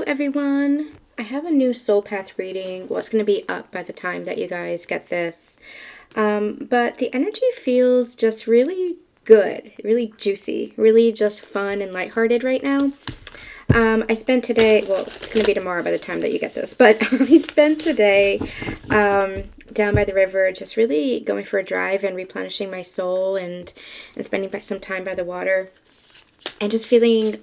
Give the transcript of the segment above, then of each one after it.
Hello everyone! I have a new soul path reading. Well, it's going to be up by the time that you guys get this. But the energy feels just really good, really juicy, really just fun and lighthearted right now. I spent today, well, it's going to be tomorrow by the time that you get this, but I spent today down by the river just really going for a drive and replenishing my soul and spending some time by the water. And just feeling,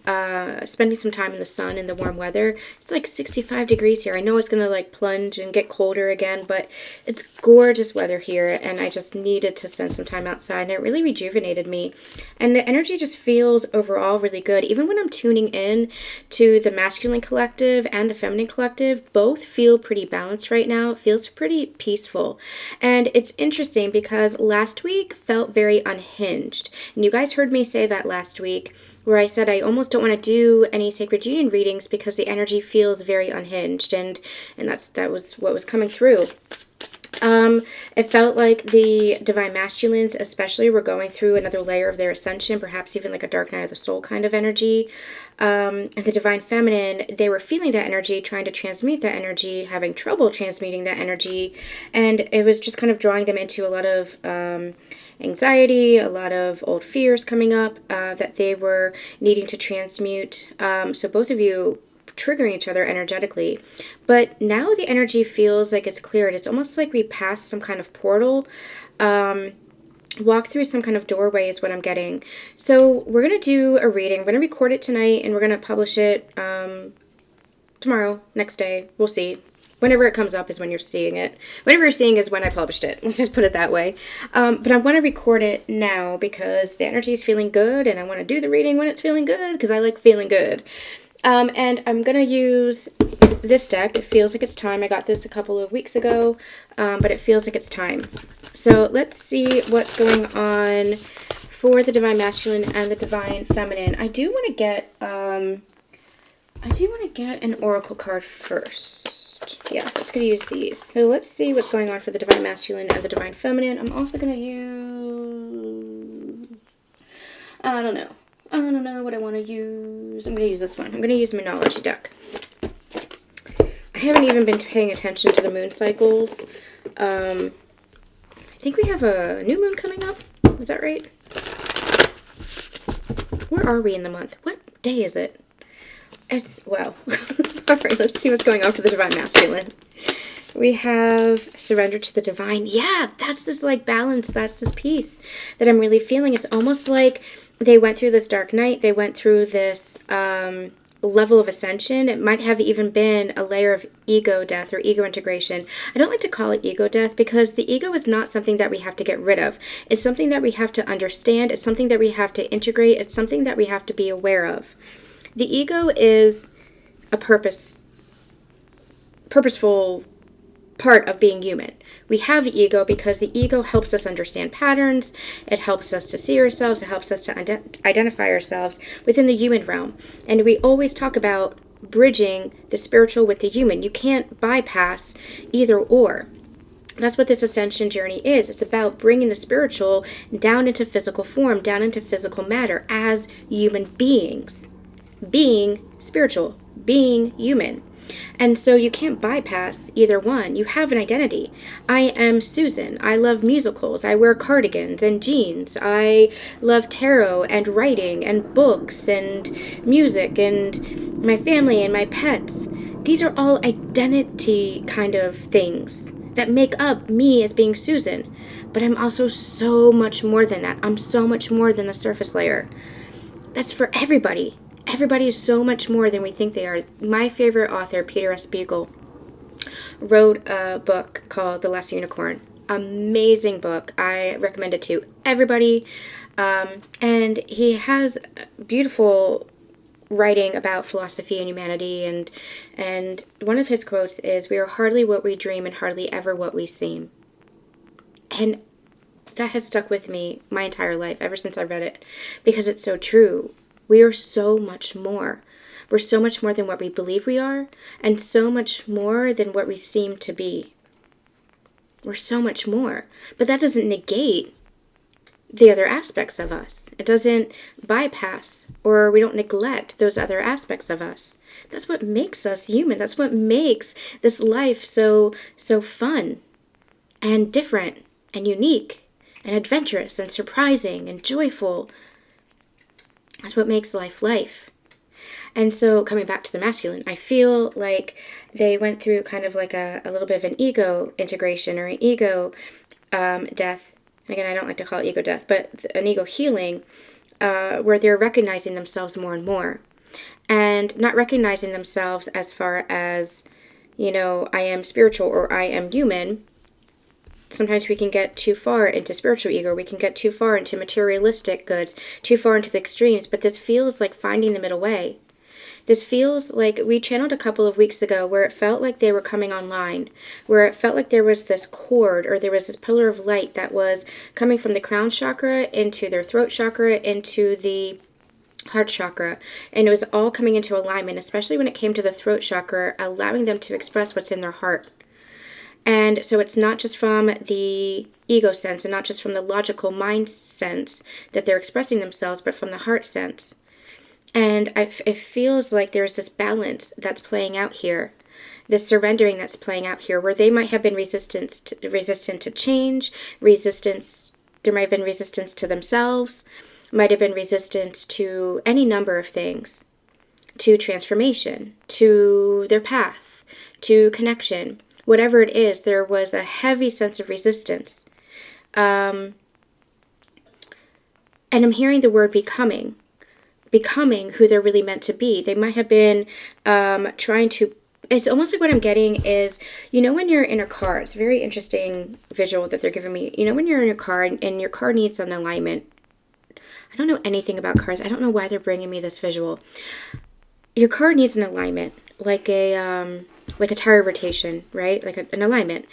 spending some time in the sun in the warm weather. It's like 65 degrees here. I know it's going to like plunge and get colder again, but it's gorgeous weather here. And I just needed to spend some time outside and it really rejuvenated me. And the energy just feels overall really good. Even when I'm tuning in to the masculine collective and the feminine collective, both feel pretty balanced right now. It feels pretty peaceful. And it's interesting because last week felt very unhinged. And you guys heard me say that last week, where I said I almost don't want to do any Sacred Union readings because the energy feels very unhinged, and that was what was coming through. It felt like the Divine Masculines especially were going through another layer of their ascension, perhaps even like a dark night of the soul kind of energy. And the Divine Feminine, they were feeling that energy, trying to transmute that energy, having trouble transmuting that energy, and it was just kind of drawing them into a lot of anxiety, a lot of old fears coming up that they were needing to transmute. So both of you triggering each other energetically. But now the energy feels like it's cleared. It's almost like we passed some kind of portal, walk through some kind of doorway is what I'm getting. So we're going to do a reading. We're going to record it tonight and we're going to publish it tomorrow, next day. We'll see. Whenever it comes up is when you're seeing it. Whenever you're seeing is when I published it. Let's just put it that way. But I want to record it now because the energy is feeling good and I want to do the reading when it's feeling good because I like feeling good. And I'm going to use this deck. It feels like it's time. I got this a couple of weeks ago, but it feels like it's time. So let's see what's going on for the Divine Masculine and the Divine Feminine. I do want to get an Oracle card first. Yeah, let's go use these. So let's see what's going on for the Divine Masculine and the Divine Feminine. I'm also going to use, I don't know what I want to use. I'm going to use this one. I'm going to use Moonology deck. I haven't even been paying attention to the moon cycles. I think we have a new moon coming up. Is that right? Where are we in the month? What day is it? It's, well, all right, let's see what's going on for the Divine Masculine. We have surrender to the divine. Yeah, that's this like balance. That's this peace that I'm really feeling. It's almost like they went through this dark night. They went through this level of ascension. It might have even been a layer of ego death or ego integration. I don't like to call it ego death because the ego is not something that we have to get rid of. It's something that we have to understand. It's something that we have to integrate. It's something that we have to be aware of. The ego is a purposeful part of being human. We have ego because the ego helps us understand patterns. It helps us to see ourselves. It helps us to identify ourselves within the human realm. And we always talk about bridging the spiritual with the human. You can't bypass either or. That's what this ascension journey is. It's about bringing the spiritual down into physical form, down into physical matter as human beings. Being spiritual, being human. And so you can't bypass either one. You have an identity. I am Susan. I love musicals. I wear cardigans and jeans. I love tarot and writing and books and music and my family and my pets. These are all identity kind of things that make up me as being Susan. But I'm also so much more than that. I'm so much more than the surface layer. That's for everybody. Everybody is so much more than we think they are. My favorite author, Peter S. Beagle, wrote a book called The Last Unicorn. Amazing book. I recommend it to everybody. And he has beautiful writing about philosophy and humanity. And one of his quotes is, "We are hardly what we dream and hardly ever what we seem." And that has stuck with me my entire life, ever since I read it, because it's so true. We are so much more. We're so much more than what we believe we are, and so much more than what we seem to be. We're so much more. But that doesn't negate the other aspects of us. It doesn't bypass, or we don't neglect those other aspects of us. That's what makes us human. That's what makes this life so fun and different and unique and adventurous and surprising and joyful. That's what makes life life. And so coming back to the masculine, I feel like they went through kind of like a little bit of an ego integration or an ego death. Again, I don't like to call it ego death, but an ego healing, where they're recognizing themselves more and more, and not recognizing themselves as far as, I am spiritual or I am human. Sometimes we can get too far into spiritual ego. We can get too far into materialistic goods, too far into the extremes. But this feels like finding the middle way. This feels like we channeled a couple of weeks ago where it felt like they were coming online, where it felt like there was this cord or there was this pillar of light that was coming from the crown chakra into their throat chakra, into the heart chakra, and it was all coming into alignment, especially when it came to the throat chakra, allowing them to express what's in their heart. And so it's not just from the ego sense and not just from the logical mind sense that they're expressing themselves, but from the heart sense. And it feels like there's this balance that's playing out here, this surrendering that's playing out here, where they might have been resistant to change, there might have been resistance to themselves, might have been resistance to any number of things, to transformation, to their path, to connection. Whatever it is, there was a heavy sense of resistance. And I'm hearing the word becoming who they're really meant to be. They might have been trying to, it's almost like what I'm getting is, when you're in a car, it's a very interesting visual that they're giving me. When you're in a car and your car needs an alignment. I don't know anything about cars. I don't know why they're bringing me this visual. Your car needs an alignment, like a tire rotation, right? Like an alignment.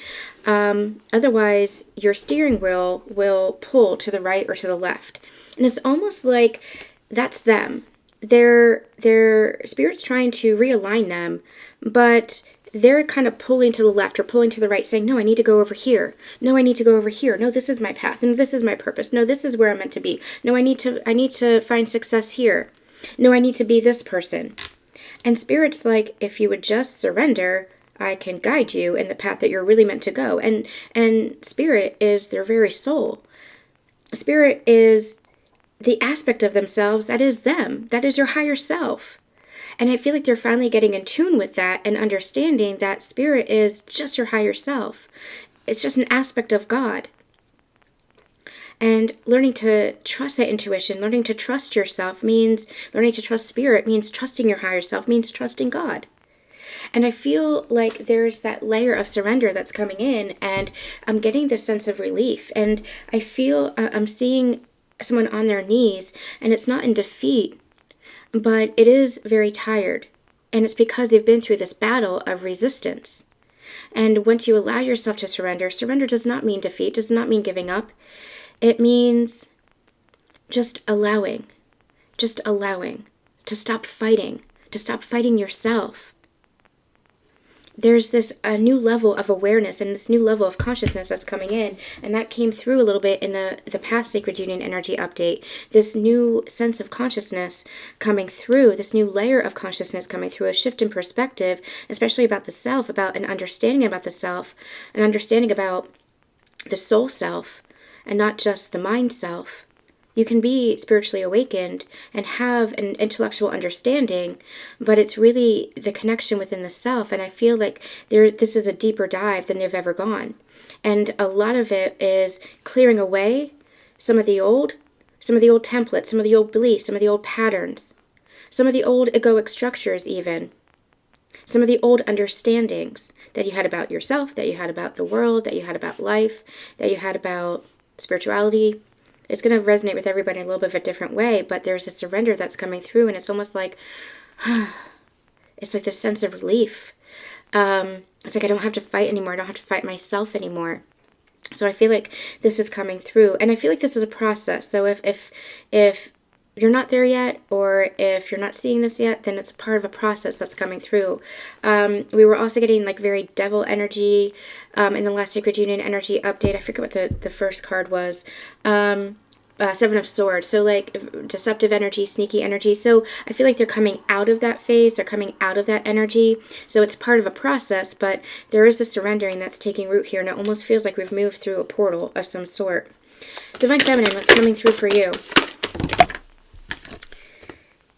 Otherwise, your steering wheel will pull to the right or to the left. And it's almost like that's them. Their spirit's trying to realign them, but they're kind of pulling to the left or pulling to the right, saying, no, I need to go over here. No, I need to go over here. No, this is my path, and this is my purpose. No, this is where I'm meant to be. No, I need to find success here. No, I need to be this person. And Spirit's like, if you would just surrender, I can guide you in the path that you're really meant to go. And Spirit is their very soul. Spirit is the aspect of themselves that is them. That is your higher self. And I feel like they're finally getting in tune with that and understanding that Spirit is just your higher self. It's just an aspect of God. And learning to trust that intuition, learning to trust yourself means, learning to trust Spirit means trusting your higher self, means trusting God. And I feel like there's that layer of surrender that's coming in, and I'm getting this sense of relief. And I feel I'm seeing someone on their knees, and it's not in defeat, but it is very tired. And it's because they've been through this battle of resistance. And once you allow yourself to surrender, surrender does not mean defeat, does not mean giving up. It means just allowing to stop fighting yourself. There's a new level of awareness and this new level of consciousness that's coming in, and that came through a little bit in the past Sacred Union energy update. This new sense of consciousness coming through, this new layer of consciousness coming through, a shift in perspective, especially about the self, about an understanding about the self, an understanding about the soul self, and not just the mind self. You can be spiritually awakened and have an intellectual understanding, but it's really the connection within the self. And I feel like this is a deeper dive than they've ever gone. And a lot of it is clearing away some of the old templates, some of the old beliefs, some of the old patterns, some of the old egoic structures even. Some of the old understandings that you had about yourself, that you had about the world, that you had about life, that you had about spirituality. It's going to resonate with everybody in a little bit of a different way, but there's a surrender that's coming through, and it's almost like, it's like this sense of relief. It's like I don't have to fight anymore. I don't have to fight myself anymore. So I feel like this is coming through, and I feel like this is a process. So if you're not there yet, or if you're not seeing this yet, then it's a part of a process that's coming through. We were also getting like very devil energy in the last Sacred Union energy update. I forget what the first card was. Seven of Swords. So like deceptive energy, sneaky energy. So I feel like they're coming out of that phase. They're coming out of that energy. So it's part of a process, but there is a surrendering that's taking root here. And it almost feels like we've moved through a portal of some sort. Divine Feminine, what's coming through for you?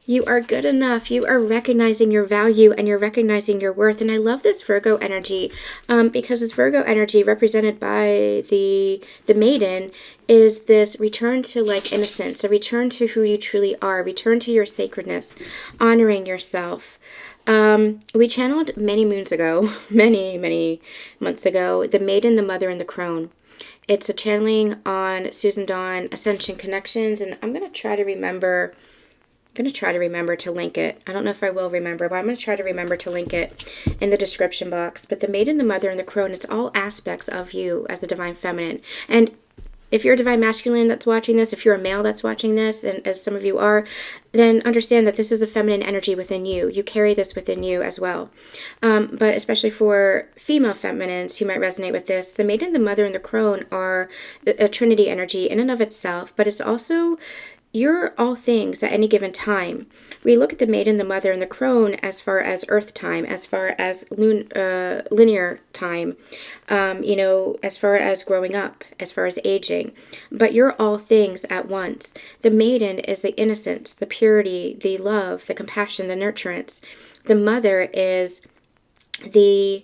You are good enough. You are recognizing your value and you're recognizing your worth. And I love this Virgo energy because this Virgo energy represented by the maiden is this return to like innocence, a return to who you truly are, return to your sacredness, honoring yourself. We channeled many moons ago, many months ago, the maiden, the mother, and the crone. It's a channeling on Susan Dawn Ascension Connections, and I'm going to try to remember to link it. I don't know if I will remember, but I'm going to try to remember to link it in the description box. But the maiden, the mother, and the crone, it's all aspects of you as the divine feminine. And if you're a divine masculine that's watching this, if you're a male that's watching this, and as some of you are, then understand that this is a feminine energy within you. You carry this within you as well. But especially for female feminines who might resonate with this, the maiden, the mother, and the crone are a trinity energy in and of itself, but it's also you're all things at any given time. We look at the maiden, the mother, and the crone as far as earth time, as far as linear time, as far as growing up, as far as aging. But you're all things at once. The maiden is the innocence, the purity, the love, the compassion, the nurturance. The mother is the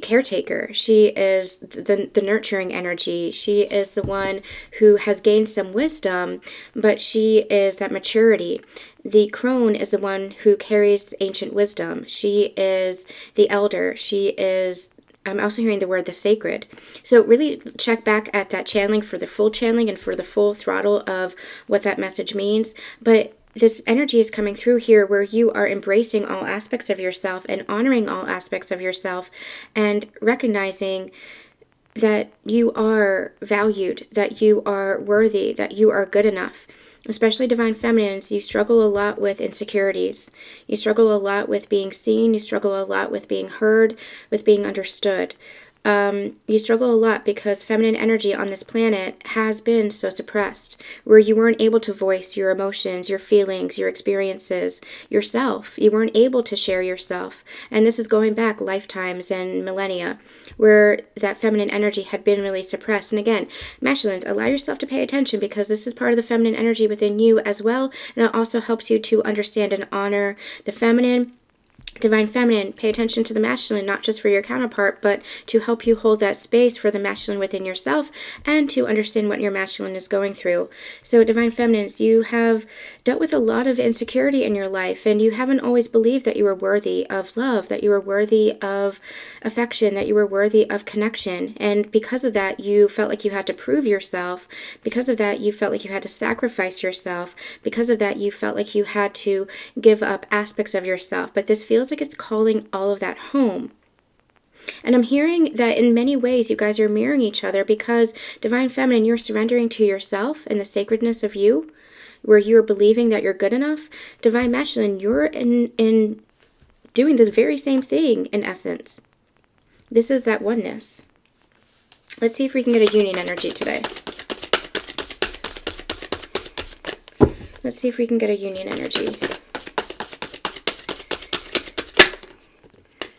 caretaker. She is the nurturing energy. She is the one who has gained some wisdom, but she is that maturity. The crone is the one who carries the ancient wisdom. She is the elder. She is, I'm also hearing the word the sacred. So really check back at that channeling for the full channeling and for the full throttle of what that message means. But this energy is coming through here where you are embracing all aspects of yourself and honoring all aspects of yourself and recognizing that you are valued, that you are worthy, that you are good enough. Especially divine feminines, you struggle a lot with insecurities. You struggle a lot with being seen. You struggle a lot with being heard, with being understood. You struggle a lot because feminine energy on this planet has been so suppressed, where you weren't able to voice your emotions, your feelings, your experiences, yourself. You weren't able to share yourself. And this is going back lifetimes and millennia, where that feminine energy had been really suppressed. And again, masculines, allow yourself to pay attention because this is part of the feminine energy within you as well. And it also helps you to understand and honor the feminine. Divine feminine, pay attention to the masculine, not just for your counterpart, but to help you hold that space for the masculine within yourself and to understand what your masculine is going through. So divine feminines, you have dealt with a lot of insecurity in your life and you haven't always believed that you were worthy of love, that you were worthy of affection, that you were worthy of connection. And because of that, you felt like you had to prove yourself. Because of that, you felt like you had to sacrifice yourself. Because of that, you felt like you had to give up aspects of yourself. But this feels like it's calling all of that home. And I'm hearing that in many ways you guys are mirroring each other because divine feminine, you're surrendering to yourself and the sacredness of you, where you're believing that you're good enough. Divine masculine, you're in doing this very same thing in essence. This is that oneness. Let's see if we can get a union energy today. Let's see if we can get a union energy.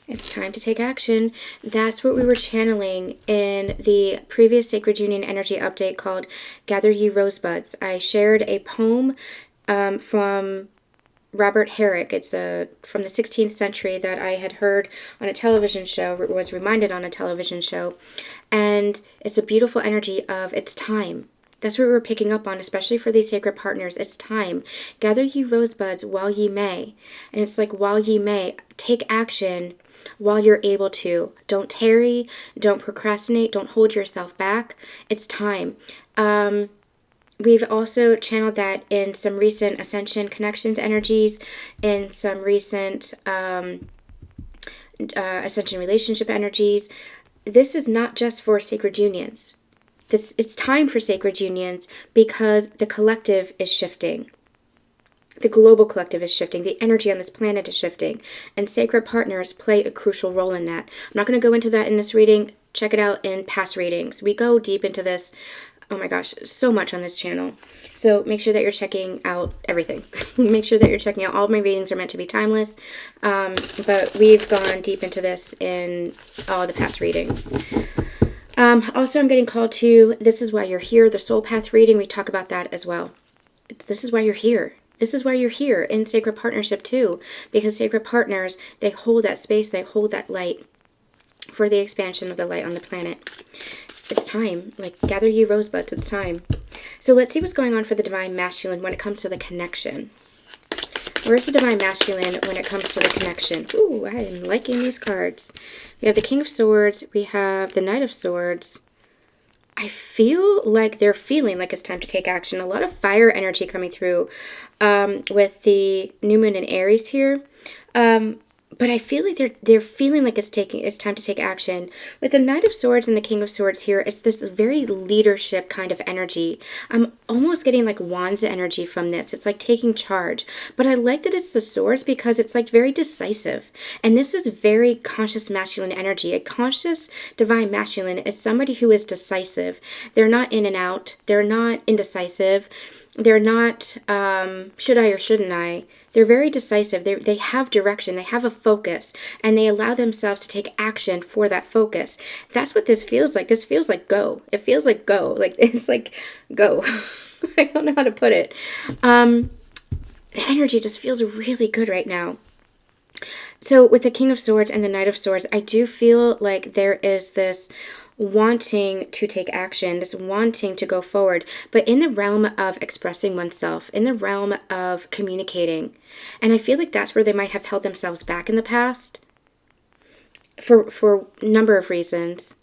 It's time to take action. That's what we were channeling in the previous Sacred Union Energy update called Gather Ye Rosebuds. I shared a poem from Robert Herrick. It's from the 16th century that I had heard on a television show, was reminded on a television show. And it's a beautiful energy of it's time. That's what we're picking up on, especially for these sacred partners. It's time. Gather ye rosebuds while ye may. And it's like while ye may, take action while you're able to. Don't tarry, don't procrastinate, don't hold yourself back. It's time. We've also channeled that in some recent Ascension Connections energies, in some recent Ascension relationship energies. This is not just for sacred unions. It's time for sacred unions because the collective is shifting. The global collective is shifting. The energy on this planet is shifting. And sacred partners play a crucial role in that. I'm not going to go into that in this reading. Check it out in past readings. We go deep into this. oh my gosh, so much on this channel. So make sure that you're checking out everything. Make sure that you're checking out. All of my readings are meant to be timeless, but we've gone deep into this in all the past readings. Also, I'm getting called to This Is Why You're Here, the Soul Path reading. We talk about that as well. This is why you're here. This is why you're here in sacred partnership too, because sacred partners, they hold that space, they hold that light for the expansion of the light on the planet. It's time. Like, gather ye rosebuds. It's time. So let's see what's going on for the Divine Masculine when it comes to the connection. Where's the Divine Masculine when it comes to the connection? Ooh, I am liking these cards. We have the King of Swords. We have the Knight of Swords. I feel like they're feeling like it's time to take action. A lot of fire energy coming through with the New Moon in Aries here. But I feel like they're feeling like it's time to take action. With the Knight of Swords and the King of Swords here, it's this very leadership kind of energy. I'm almost getting like Wands energy from this. It's like taking charge. But I like that it's the swords because it's like very decisive. And this is very conscious masculine energy. A conscious divine masculine is somebody who is decisive. They're not in and out. They're not indecisive. They're not should I or shouldn't I. They're very decisive. They have direction. They have a focus. And they allow themselves to take action for that focus. That's what this feels like. This feels like go. It feels like go. Like, it's like go. I don't know how to put it. The energy just feels really good right now. So with the King of Swords and the Knight of Swords, I do feel like there is this wanting to take action, this wanting to go forward, but in the realm of expressing oneself, in the realm of communicating. And I feel like that's where they might have held themselves back in the past for a number of reasons.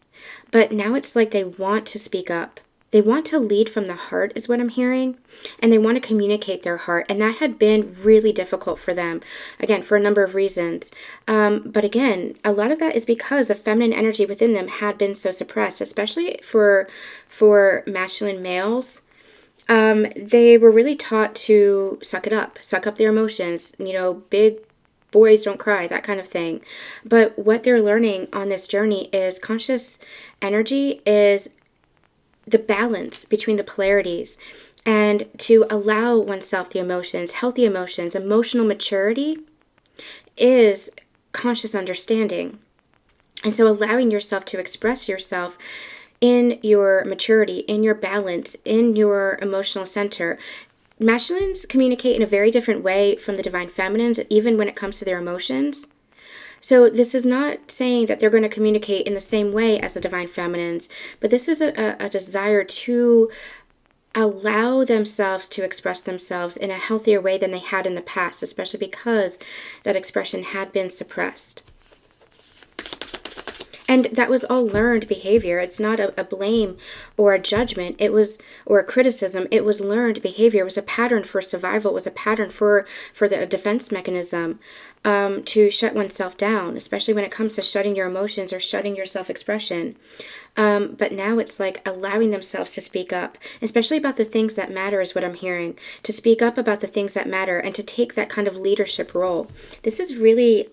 But now it's like they want to speak up. They want to lead from the heart is what I'm hearing. And they want to communicate their heart. And that had been really difficult for them. Again, for a number of reasons. But again, a lot of that is because the feminine energy within them had been so suppressed. Especially for masculine males. They were really taught to suck it up. Suck up their emotions. You know, big boys don't cry, that kind of thing. But what they're learning on this journey is conscious energy is the balance between the polarities, and to allow oneself the emotions, healthy emotions. Emotional maturity is conscious understanding. And so allowing yourself to express yourself in your maturity, in your balance, in your emotional center. Masculines communicate in a very different way from the divine feminines, even when it comes to their emotions. So this is not saying that they're going to communicate in the same way as the divine feminines, but this is a desire to allow themselves to express themselves in a healthier way than they had in the past, especially because that expression had been suppressed. And that was all learned behavior. It's not a blame or a judgment. It was, or a criticism. It was learned behavior. It was a pattern for survival. It was a pattern for the defense mechanism to shut oneself down, especially when it comes to shutting your emotions or shutting your self-expression. But now it's like allowing themselves to speak up, especially about the things that matter is what I'm hearing. To speak up about the things that matter and to take that kind of leadership role. This is really...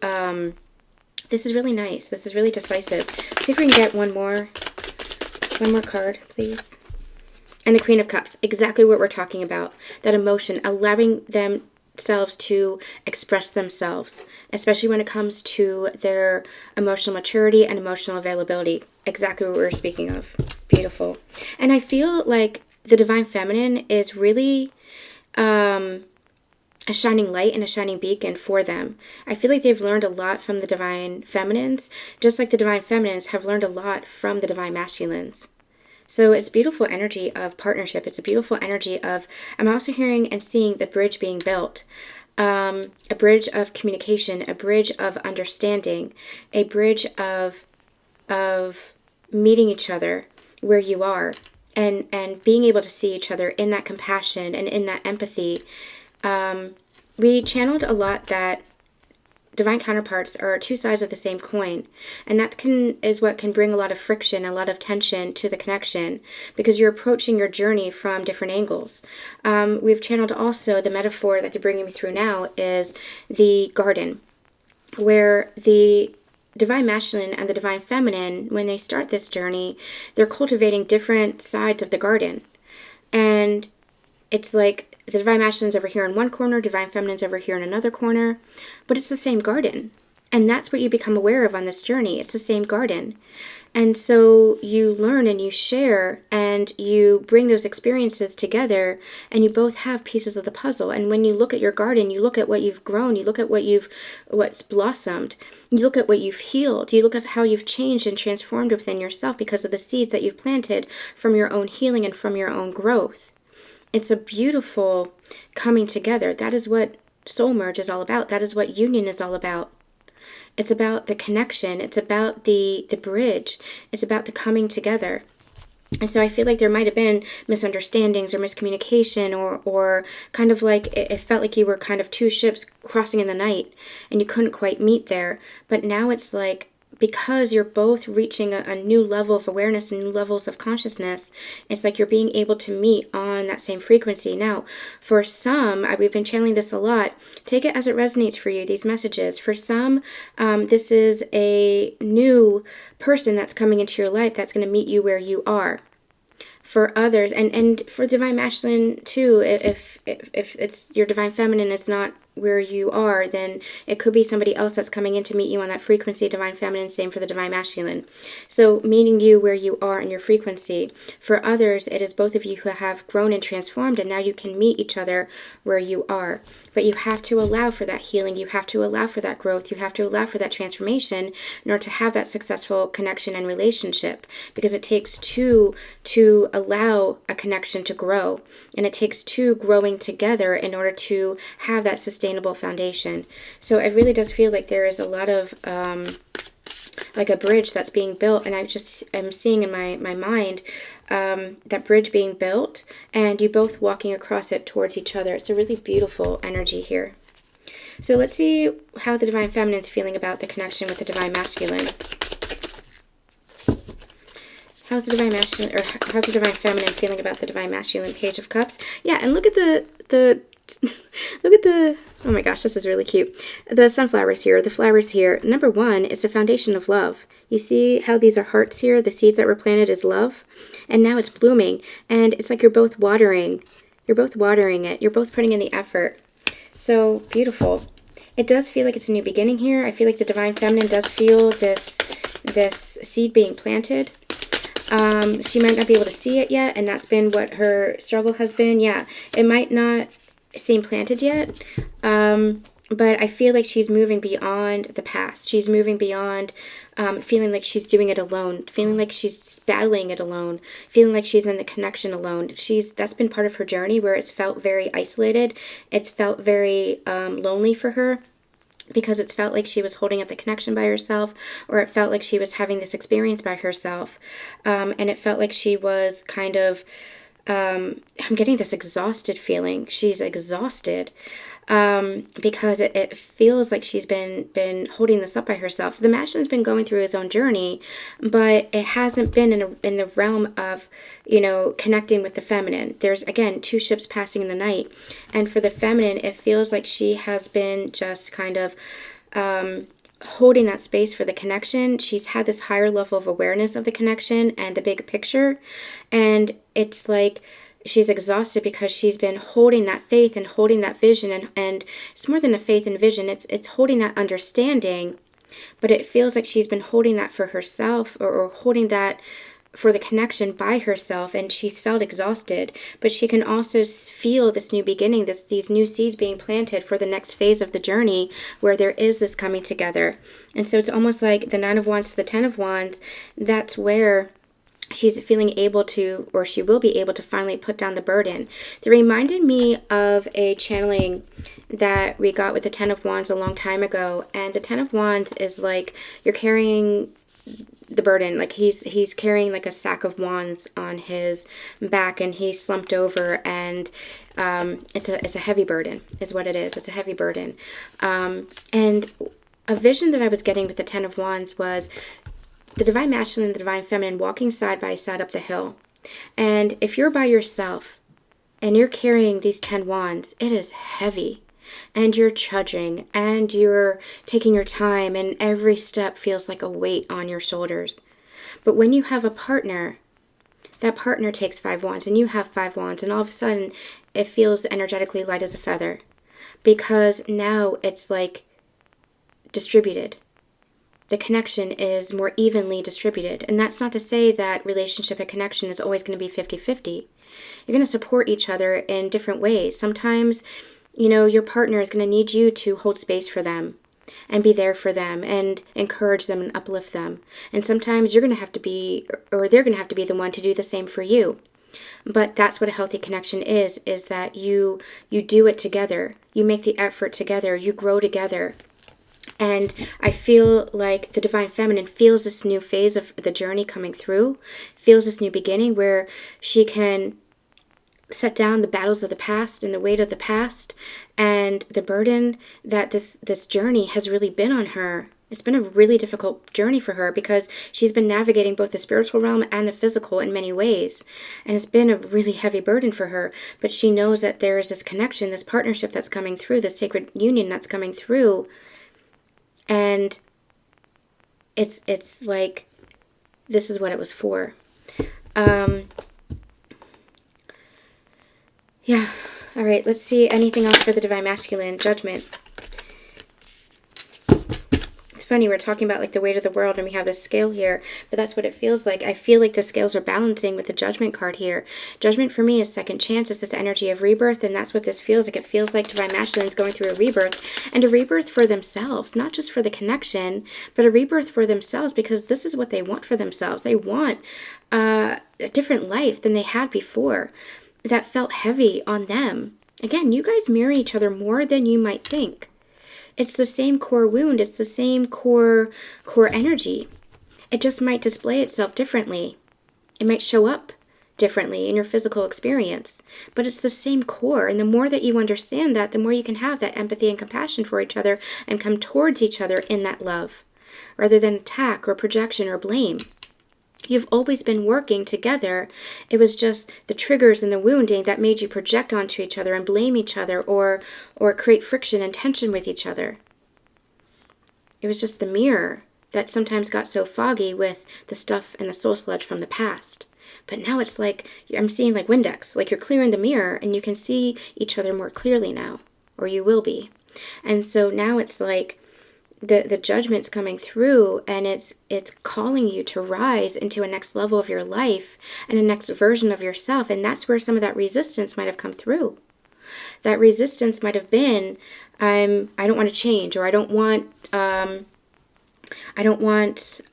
This is really nice. This is really decisive. See if we can get one more card, please. And the Queen of Cups. Exactly what we're talking about. That emotion. Allowing themselves to express themselves. Especially when it comes to their emotional maturity and emotional availability. Exactly what we were speaking of. Beautiful. And I feel like the Divine Feminine is really... a shining light and a shining beacon for them. I feel like they've learned a lot from the Divine Feminines, just like the Divine Feminines have learned a lot from the Divine Masculines. So it's beautiful energy of partnership. It's a beautiful energy of, I'm also hearing and seeing the bridge being built. A bridge of communication, a bridge of understanding, a bridge of meeting each other where you are and being able to see each other in that compassion and in that empathy. We channeled a lot that divine counterparts are two sides of the same coin, and that is what can bring a lot of friction, a lot of tension to the connection, because you're approaching your journey from different angles. We've channeled also the metaphor that they're bringing me through now is the garden, where the divine masculine and the divine feminine, when they start this journey, they're cultivating different sides of the garden. And it's like the divine masculine's over here in one corner, divine feminine's over here in another corner, but it's the same garden. And that's what you become aware of on this journey. It's the same garden. And so you learn and you share and you bring those experiences together, and you both have pieces of the puzzle. And when you look at your garden, you look at what you've grown, you look at what's blossomed, you look at what you've healed, you look at how you've changed and transformed within yourself because of the seeds that you've planted from your own healing and from your own growth. It's a beautiful coming together. That is what soul merge is all about. That is what union is all about. It's about the connection. It's about the bridge. It's about the coming together. And so I feel like there might have been misunderstandings or miscommunication, or kind of like it felt like you were kind of two ships crossing in the night and you couldn't quite meet there. But now it's like, because you're both reaching a new level of awareness and new levels of consciousness, it's like you're being able to meet on that same frequency. Now, for some, we've been channeling this a lot. Take it as it resonates for you, these messages. For some, this is a new person that's coming into your life that's going to meet you where you are. For others, and for divine masculine too, if it's your divine feminine is not where you are, then it could be somebody else that's coming in to meet you on that frequency, divine feminine. Same for the divine masculine. So meeting you where you are in your frequency. For others, it is both of you who have grown and transformed, and now you can meet each other where you are. But you have to allow for that healing. You have to allow for that growth. You have to allow for that transformation in order to have that successful connection and relationship, because it takes two to allow a connection to grow, and it takes two growing together in order to have that sustainable foundation. So it really does feel like there is a lot of like a bridge that's being built, and I'm seeing in my mind that bridge being built and you both walking across it towards each other. It's a really beautiful energy here. So let's see how the divine feminine is feeling about the connection with the divine masculine. How's the divine masculine, or how's the divine feminine feeling about the divine masculine? Page of Cups. Yeah, and look at the look at the, oh my gosh, this is really cute. The sunflowers here, the flowers here. Number one is the foundation of love. You see how these are hearts here? The seeds that were planted is love. And now it's blooming. And it's like you're both watering. You're both watering it. You're both putting in the effort. So beautiful. It does feel like it's a new beginning here. I feel like the divine feminine does feel this seed being planted. She might not be able to see it yet, and that's been what her struggle has been. Yeah, it might not seem planted yet, but I feel like she's moving beyond the past. She's moving beyond feeling like she's doing it alone, feeling like she's battling it alone, feeling like she's in the connection alone. That's been part of her journey, where it's felt very isolated. It's felt very lonely for her, because it's felt like she was holding up the connection by herself, or it felt like she was having this experience by herself, and it felt like she was kind of I'm getting this exhausted feeling. She's exhausted because it feels like she's been holding this up by herself. The masculine's been going through his own journey, but it hasn't been in the realm of, connecting with the feminine. There's, again, two ships passing in the night. And for the feminine, it feels like she has been just kind of holding that space for the connection. She's had this higher level of awareness of the connection and the big picture. And it's like she's exhausted because she's been holding that faith and holding that vision. And it's more than a faith and vision. It's holding that understanding. But it feels like she's been holding that for herself, or holding that for the connection by herself, and she's felt exhausted. But she can also feel this new beginning, these new seeds being planted for the next phase of the journey, where there is this coming together. And so it's almost like the 9 of Wands to the 10 of Wands. That's where she's feeling able to, or she will be able to, finally put down the burden. They reminded me of a channeling that we got with the 10 of Wands a long time ago. And the 10 of Wands is like you're carrying the burden, like he's carrying like a sack of wands on his back, and he's slumped over, and it's a heavy burden is what it is. It's a heavy burden. And a vision that I was getting with the 10 of Wands was the divine masculine and the divine feminine walking side by side up the hill. And if you're by yourself and you're carrying these 10 wands, it is heavy. and you're trudging and you're taking your time and every step feels like a weight on your shoulders. But when you have a partner, that partner takes 5 wands and you have 5 wands, and all of a sudden it feels energetically light as a feather, because now it's like distributed. The connection is more evenly distributed. And that's not to say that relationship and connection is always going to be 50-50. You're going to support each other in different ways. Sometimes, your partner is going to need you to hold space for them and be there for them and encourage them and uplift them. And sometimes you're going to have to be, or they're going to have to be the one to do the same for you. But that's what a healthy connection is that you do it together. You make the effort together. You grow together. And I feel like the Divine Feminine feels this new phase of the journey coming through, feels this new beginning where she can set down the battles of the past and the weight of the past and the burden that this journey has really been on her. It's been a really difficult journey for her because she's been navigating both the spiritual realm and the physical in many ways. And it's been a really heavy burden for her. But she knows that there is this connection, this partnership that's coming through, this sacred union that's coming through. And it's like, this is what it was for. Yeah. All right. Let's see anything else for the Divine Masculine. Judgment. It's funny, we're talking about like the weight of the world and we have this scale here, but that's what it feels like. I feel like the scales are balancing with the Judgment card here. Judgment for me is second chance. It's this energy of rebirth, and that's what this feels like. It feels like Divine Masculine is going through a rebirth, and a rebirth for themselves, not just for the connection, but a rebirth for themselves, because this is what they want for themselves. They want a different life than they had before that felt heavy on them. Again, you guys mirror each other more than you might think. It's the same core wound. It's the same core energy. It just might display itself differently. It might show up differently in your physical experience. But it's the same core. And the more that you understand that, the more you can have that empathy and compassion for each other and come towards each other in that love, rather than attack or projection or blame. You've always been working together. It was just the triggers and the wounding that made you project onto each other and blame each other or create friction and tension with each other. It was just the mirror that sometimes got so foggy with the stuff and the soul sludge from the past. But now it's like, I'm seeing like Windex, like you're clearing the mirror and you can see each other more clearly now, or you will be. And so now it's like, the Judgment's coming through, and it's calling you to rise into a next level of your life and a next version of yourself. And that's where some of that resistance might have come through. That resistance might have been, I don't want to change, or I don't want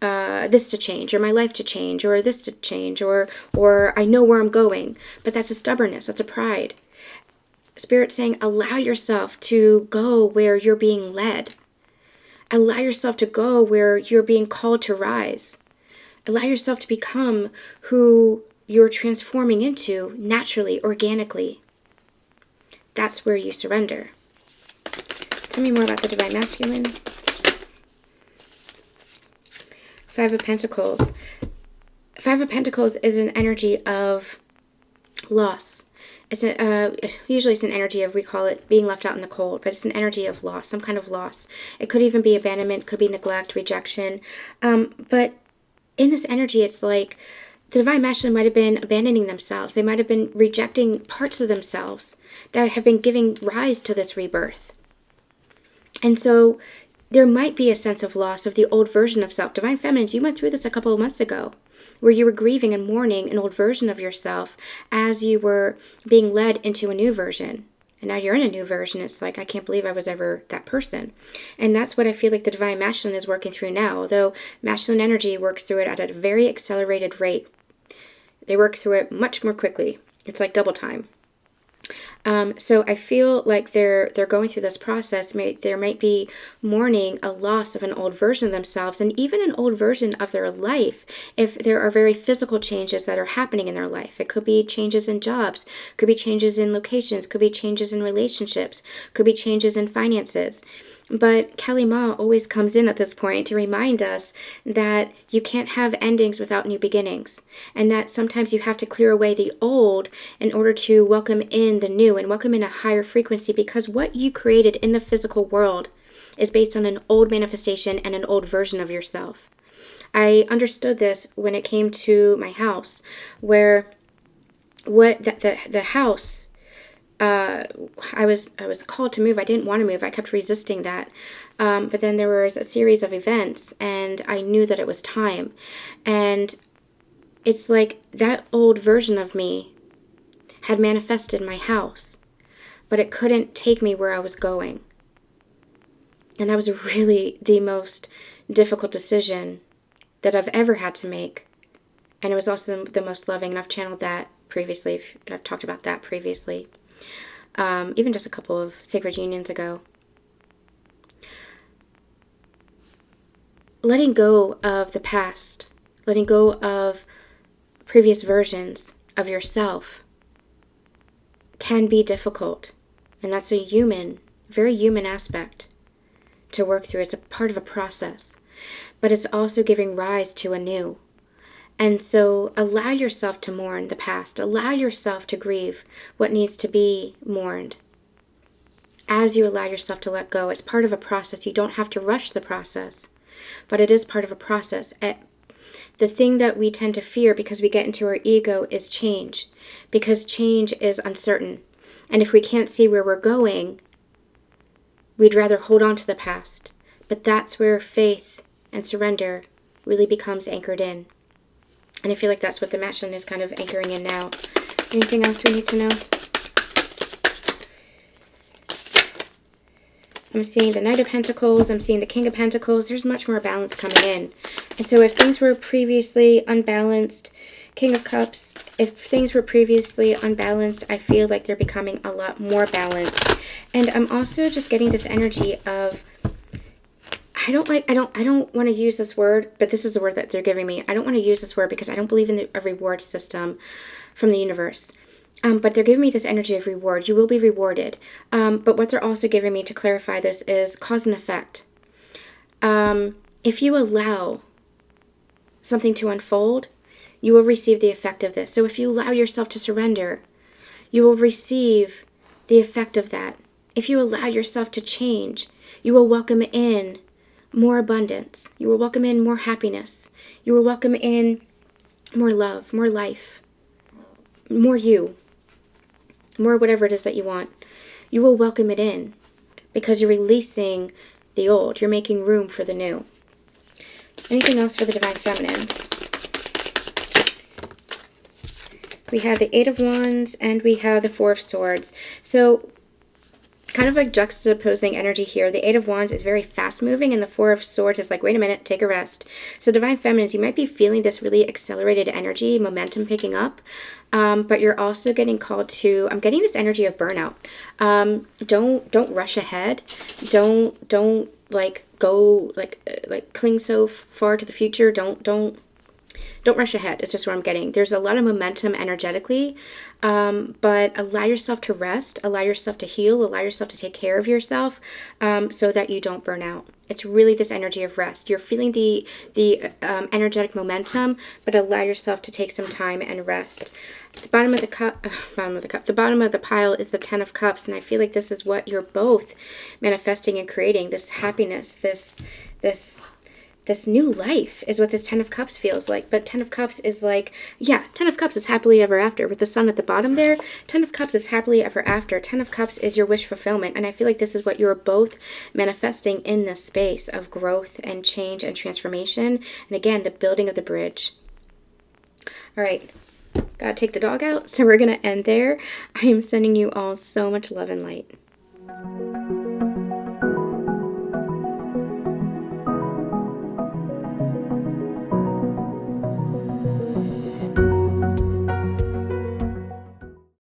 this to change, or my life to change, or this to change, or I know where I'm going. But that's a stubbornness. That's a pride. Spirit saying, allow yourself to go where you're being led. Allow yourself to go where you're being called to rise. Allow yourself to become who you're transforming into naturally, organically. That's where you surrender. Tell me more about the Divine Masculine. 5 of Pentacles. 5 of Pentacles is an energy of loss. Usually it's an energy of, we call it being left out in the cold, but it's an energy of loss, some kind of loss. It could even be abandonment, could be neglect, rejection. But in this energy, it's like the Divine Masculine might have been abandoning themselves. They might have been rejecting parts of themselves that have been giving rise to this rebirth. And so there might be a sense of loss of the old version of self. Divine Feminines, you went through this a couple of months ago, where you were grieving and mourning an old version of yourself as you were being led into a new version. And now you're in a new version. It's like, I can't believe I was ever that person. And that's what I feel like the Divine Masculine is working through now, although masculine energy works through it at a very accelerated rate. They work through it much more quickly. It's like double time. So I feel like they're going through this process. There might be mourning a loss of an old version of themselves, and even an old version of their life if there are very physical changes that are happening in their life. It could be changes in jobs, could be changes in locations, could be changes in relationships, could be changes in finances. But Kali Ma always comes in at this point to remind us that you can't have endings without new beginnings, and that sometimes you have to clear away the old in order to welcome in the new. new and welcome in a higher frequency, because what you created in the physical world is based on an old manifestation and an old version of yourself. I understood this when it came to my house, where the house, I was called to move. I didn't want to move. I kept resisting that. But then there was a series of events, and I knew that it was time. And it's like that old version of me had manifested my house, but it couldn't take me where I was going. And that was really the most difficult decision that I've ever had to make. And it was also the most loving, and I've channeled that previously. I've talked about that previously. Even just a couple of sacred unions ago. Letting go of the past, letting go of previous versions of yourself can be difficult. And that's a human, very human aspect to work through. It's a part of a process, but it's also giving rise to a new. And so allow yourself to mourn the past. Allow yourself to grieve what needs to be mourned. As you allow yourself to let go, it's part of a process. You don't have to rush the process, but it is part of a process. The thing that we tend to fear because we get into our ego is change, because change is uncertain. And if we can't see where we're going, we'd rather hold on to the past. But that's where faith and surrender really becomes anchored in. And I feel like that's what the matchline is kind of anchoring in now. Anything else we need to know? I'm seeing the Knight of Pentacles. I'm seeing the King of Pentacles. There's much more balance coming in. And so if things were previously unbalanced, King of Cups, if things were previously unbalanced, I feel like they're becoming a lot more balanced. And I'm also just getting this energy of, I don't want to use this word, but this is the word that they're giving me. I don't want to use this word because I don't believe in a reward system from the universe. But they're giving me this energy of reward. You will be rewarded. But what they're also giving me to clarify this is cause and effect. If you allow something to unfold, you will receive the effect of this. So if you allow yourself to surrender, you will receive the effect of that. If you allow yourself to change, you will welcome in more abundance. You will welcome in more happiness. You will welcome in more love, more life, more you, more whatever it is that you want. You will welcome it in because you're releasing the old. You're making room for the new. Anything else for the Divine Feminines? We have the Eight of Wands and we have the Four of Swords. So kind of like juxtaposing energy here. The Eight of Wands is very fast moving and the Four of Swords is like, wait a minute, take a rest. So Divine Feminines, you might be feeling this really accelerated energy, momentum picking up, but you're also getting called to, I'm getting this energy of burnout. Don't rush ahead. Don't like go like cling so far to the future. Don't rush ahead. It's just what I'm getting. There's a lot of momentum energetically, but allow yourself to rest, allow yourself to heal, allow yourself to take care of yourself so that you don't burn out. It's really this energy of rest. You're feeling the energetic momentum, but allow yourself to take some time and rest. The bottom of the pile is the Ten of Cups, and I feel like this is what you're both manifesting and creating. This happiness, this new life is what this Ten of Cups feels like. But Ten of Cups is like, yeah, Ten of Cups is happily ever after. With the sun at the bottom there, Ten of Cups is happily ever after. Ten of Cups is your wish fulfillment. And I feel like this is what you're both manifesting in this space of growth and change and transformation. And again, the building of the bridge. All right. Gotta take the dog out. So we're going to end there. I am sending you all so much love and light.